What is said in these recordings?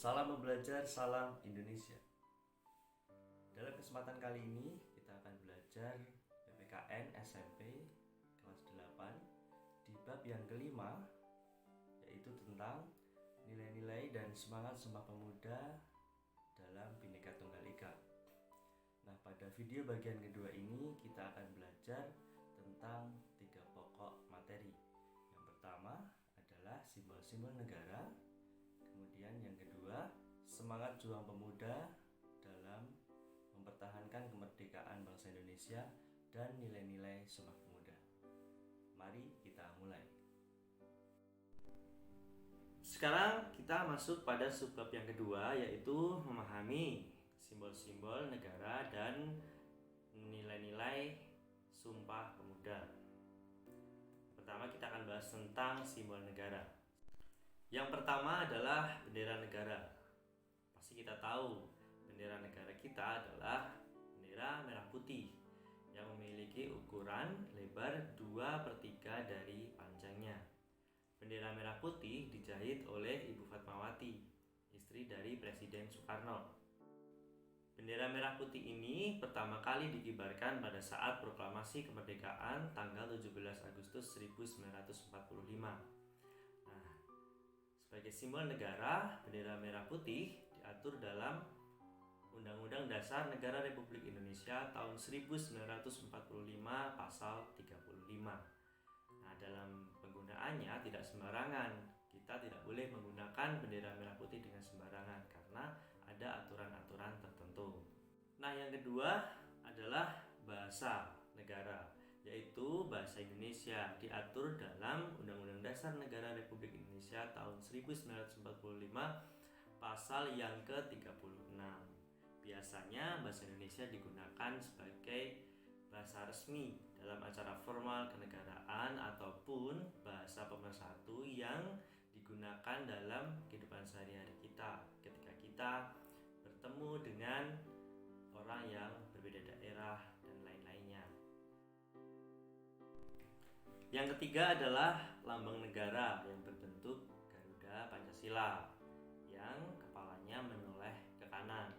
Salam membelajar, salam Indonesia. Dalam kesempatan kali ini kita akan belajar PPKN SMP kelas 8 di bab yang kelima, yaitu tentang nilai-nilai dan semangat Sumpah Pemuda dalam Bhinneka Tunggal Ika. Nah, pada video bagian kedua ini kita akan belajar tentang 3 pokok materi. Yang pertama adalah simbol-simbol negara. Kemudian yang kedua, semangat juang pemuda dalam mempertahankan kemerdekaan bangsa Indonesia dan nilai-nilai Sumpah Pemuda. Mari kita mulai. Sekarang kita masuk pada subbab yang kedua, yaitu memahami simbol-simbol negara dan nilai-nilai Sumpah Pemuda. Pertama kita akan bahas tentang simbol negara. Yang pertama adalah bendera negara. Pasti kita tahu bendera negara kita adalah bendera merah putih yang memiliki ukuran lebar 2/3 dari panjangnya. Bendera merah putih dijahit oleh Ibu Fatmawati, istri dari Presiden Soekarno. Bendera merah putih ini pertama kali dikibarkan pada saat proklamasi kemerdekaan tanggal 17 Agustus 1945. Sebagai simbol negara, bendera merah putih diatur dalam Undang-Undang Dasar Negara Republik Indonesia tahun 1945 pasal 35. Nah, dalam penggunaannya tidak sembarangan. Kita tidak boleh menggunakan bendera merah putih dengan sembarangan karena ada aturan-aturan tertentu. Nah, yang kedua adalah bahasa negara, yaitu bahasa Indonesia diatur dalam Undang-Undang Dasar Negara Republik Indonesia tahun 1945 pasal yang ke-36. Biasanya bahasa Indonesia digunakan sebagai bahasa resmi dalam acara formal kenegaraan ataupun bahasa pemersatu yang digunakan dalam kehidupan sehari-hari kita ketika kita bertemu dengan orang yang berbeda daerah dan lain-lainnya. Yang ketiga adalah lambang negara yang berbentuk Garuda Pancasila yang kepalanya menoleh ke kanan.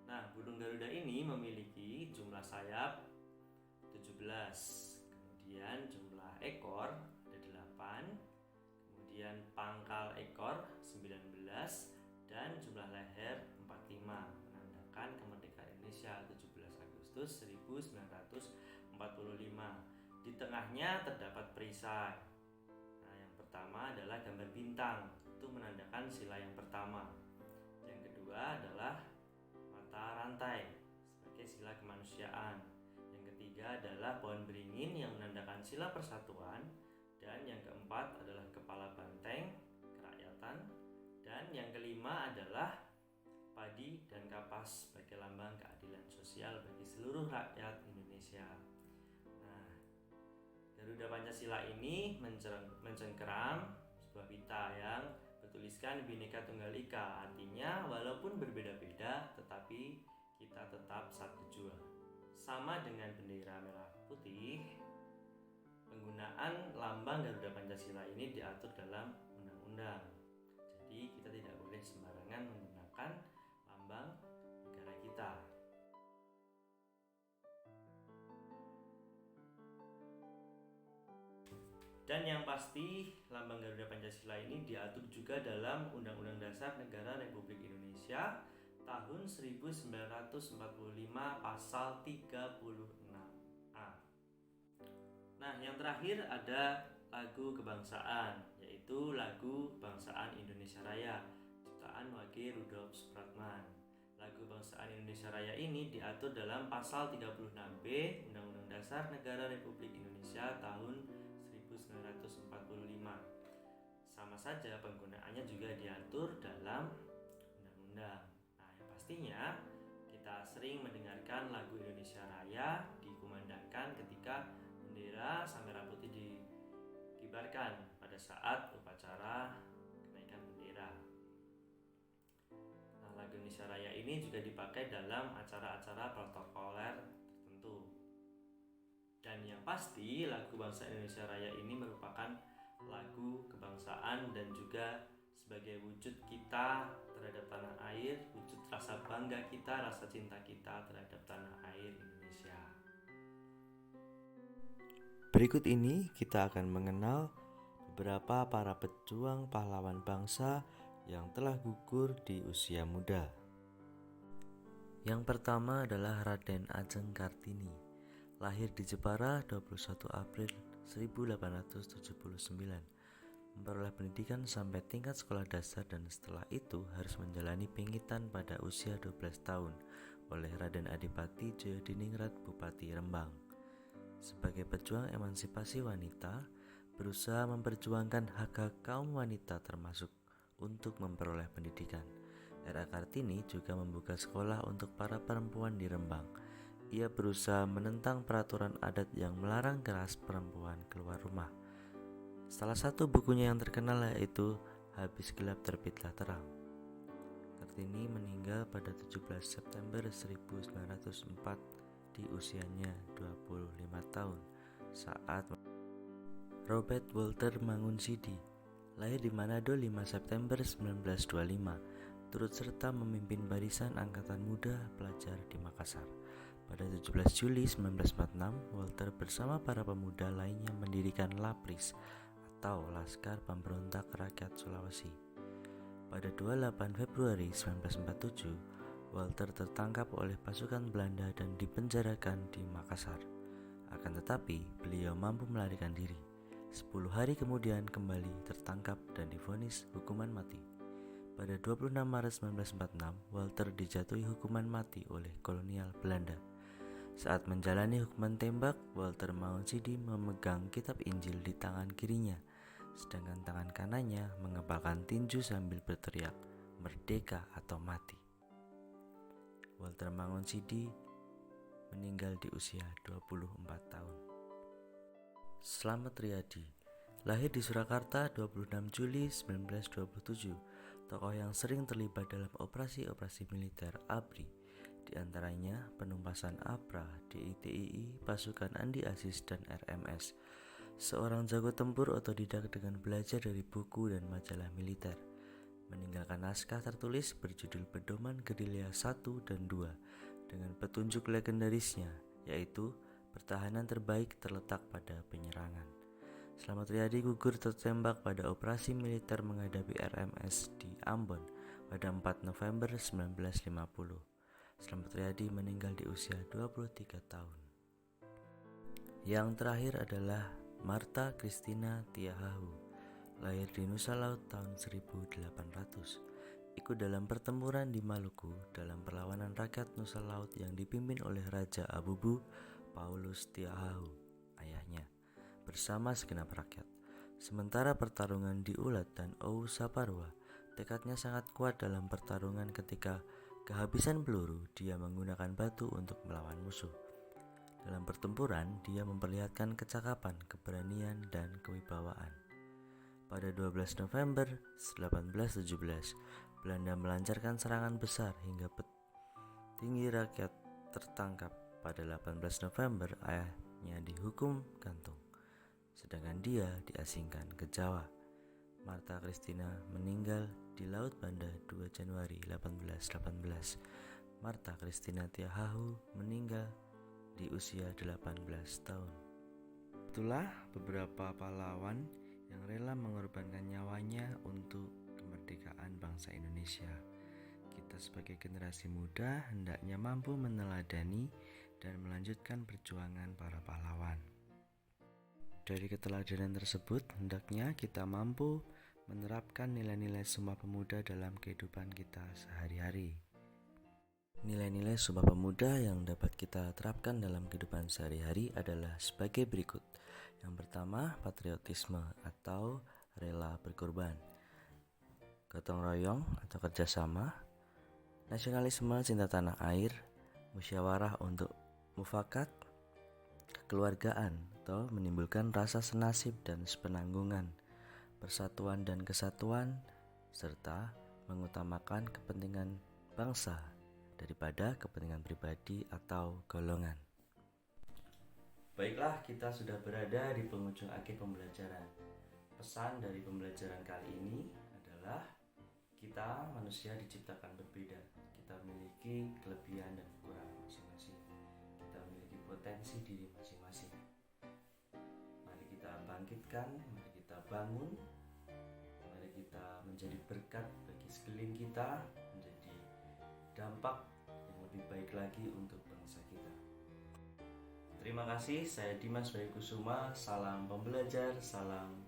Nah, burung Garuda ini memiliki jumlah sayap 17, kemudian jumlah ekor ada 8, kemudian pangkal ekor 19, dan jumlah leher 45, menandakan kemerdekaan Indonesia 17 Agustus 1945. Di tengahnya terdapat perisai. Nah, yang pertama adalah gambar bintang, itu menandakan sila yang pertama. Yang kedua adalah mata rantai sebagai sila kemanusiaan. Yang ketiga adalah pohon beringin yang menandakan sila persatuan. Dan yang keempat adalah kepala banteng, kerakyatan. Dan yang kelima adalah padi dan kapas sebagai lambang keadilan sosial bagi seluruh rakyat Indonesia. Garuda Pancasila ini mencengkeram sebuah pita yang bertuliskan Bhinneka Tunggal Ika. Artinya walaupun berbeda-beda tetapi kita tetap satu jua. Sama dengan bendera merah putih, penggunaan lambang Garuda Pancasila ini diatur dalam undang-undang. Jadi kita tidak boleh sembarangan menggunakan lambang negara kita. Dan yang pasti lambang Garuda Pancasila ini diatur juga dalam Undang-Undang Dasar Negara Republik Indonesia tahun 1945 pasal 36A. Nah, yang terakhir ada lagu kebangsaan, yaitu lagu Kebangsaan Indonesia Raya ciptaan Wage Rudolf Supratman. Lagu Kebangsaan Indonesia Raya ini diatur dalam pasal 36B Undang-Undang Dasar Negara Republik Indonesia tahun 1945. Sama saja penggunaannya juga diatur dalam undang-undang. Nah, yang pastinya kita sering mendengarkan lagu Indonesia Raya dikumandangkan ketika bendera sang merah putih dikibarkan pada saat upacara kenaikan bendera. Nah, lagu Indonesia Raya ini juga dipakai dalam acara-acara protokoler tertentu. Dan yang pasti lagu Bangsa Indonesia Raya ini merupakan lagu kebangsaan dan juga sebagai wujud kita terhadap terhadap tanah air, wujud rasa bangga kita, rasa cinta kita terhadap tanah air Indonesia. Berikut ini kita akan mengenal beberapa para pejuang pahlawan bangsa yang telah gugur di usia muda. Yang pertama adalah Raden Ajeng Kartini. Lahir di Jepara 21 April 1879. Memperoleh pendidikan sampai tingkat sekolah dasar dan setelah itu harus menjalani pingitan pada usia 12 tahun oleh Raden Adipati Jayadiningrat Bupati Rembang. Sebagai pejuang emansipasi wanita, berusaha memperjuangkan hak-hak kaum wanita termasuk untuk memperoleh pendidikan. R.A. Kartini juga membuka sekolah untuk para perempuan di Rembang. Ia berusaha menentang peraturan adat yang melarang keras perempuan keluar rumah. Salah satu bukunya yang terkenal yaitu Habis Gelap Terbitlah Terang. Kartini meninggal pada 17 September 1904 di usianya 25 tahun saat Robert Walter Mangunsidi lahir di Manado 5 September 1925, turut serta memimpin barisan angkatan muda pelajar di Makassar. Pada 17 Juli 1946, Walter bersama para pemuda lainnya mendirikan LAPRIS atau Laskar Pemberontak Rakyat Sulawesi. Pada 28 Februari 1947, Walter tertangkap oleh pasukan Belanda dan dipenjarakan di Makassar. Akan tetapi, beliau mampu melarikan diri. 10 hari kemudian kembali tertangkap dan divonis hukuman mati. Pada 26 Maret 1946, Walter dijatuhi hukuman mati oleh kolonial Belanda. Saat menjalani hukuman tembak, Walter Mangunsidi memegang kitab Injil di tangan kirinya, sedangkan tangan kanannya mengepalkan tinju sambil berteriak, "Merdeka atau mati." Walter Mangunsidi meninggal di usia 24 tahun. Slamet Riyadi lahir di Surakarta 26 Juli 1927, tokoh yang sering terlibat dalam operasi-operasi militer ABRI. Di antaranya penumpasan APRA, DITII, pasukan Andi Aziz dan RMS. Seorang jago tempur otodidak dengan belajar dari buku dan majalah militer. Meninggalkan naskah tertulis berjudul Pedoman Gerilya 1 dan 2 dengan petunjuk legendarisnya, yaitu pertahanan terbaik terletak pada penyerangan. Slamet Riyadi gugur tertembak pada operasi militer menghadapi RMS di Ambon pada 4 November 1950. Slamet Riyadi meninggal di usia 23 tahun. Yang terakhir adalah Martha Christina Tiahahu, lahir di Nusa Laut tahun 1800. Ikut dalam pertempuran di Maluku dalam perlawanan rakyat Nusa Laut yang dipimpin oleh Raja Abubu Paulus Tiahahu, ayahnya, bersama segenap rakyat. Sementara pertarungan di Ulat dan Ou Saparua, tekadnya sangat kuat dalam pertarungan. Ketika kehabisan peluru, dia menggunakan batu untuk melawan musuh. Dalam pertempuran, dia memperlihatkan kecakapan, keberanian, dan kewibawaan. Pada 12 November 1817, Belanda melancarkan serangan besar hingga petinggi rakyat tertangkap. Pada 18 November, ayahnya dihukum gantung, sedangkan dia diasingkan ke Jawa. Martha Christina meninggal di Laut Banda 2 Januari 1818. Martha Christina Tiahahu meninggal di usia 18 tahun. Itulah beberapa pahlawan yang rela mengorbankan nyawanya untuk kemerdekaan bangsa Indonesia. Kita sebagai generasi muda hendaknya mampu meneladani dan melanjutkan perjuangan para pahlawan. Dari keteladanan tersebut, hendaknya kita mampu menerapkan nilai-nilai Sumpah Pemuda dalam kehidupan kita sehari-hari. Nilai-nilai Sumpah Pemuda yang dapat kita terapkan dalam kehidupan sehari-hari adalah sebagai berikut. Yang pertama, patriotisme atau rela berkorban, gotong royong atau kerjasama, nasionalisme cinta tanah air, musyawarah untuk mufakat, kekeluargaan atau menimbulkan rasa senasib dan sepenanggungan, persatuan dan kesatuan, serta mengutamakan kepentingan bangsa daripada kepentingan pribadi atau golongan. Baiklah, kita sudah berada di penghujung akhir pembelajaran. Pesan dari pembelajaran kali ini adalah Kita manusia diciptakan berbeda. Kita memiliki kelebihan dan kekurangan masing-masing. Kita memiliki potensi diri masing-masing. Mari kita bangkitkan, mari kita bangun, mari kita menjadi berkat bagi sekeliling kita, menjadi dampak yang lebih baik lagi untuk bangsa kita. Terima kasih, saya Dimas Bayu Kusuma. Salam pembelajar, salam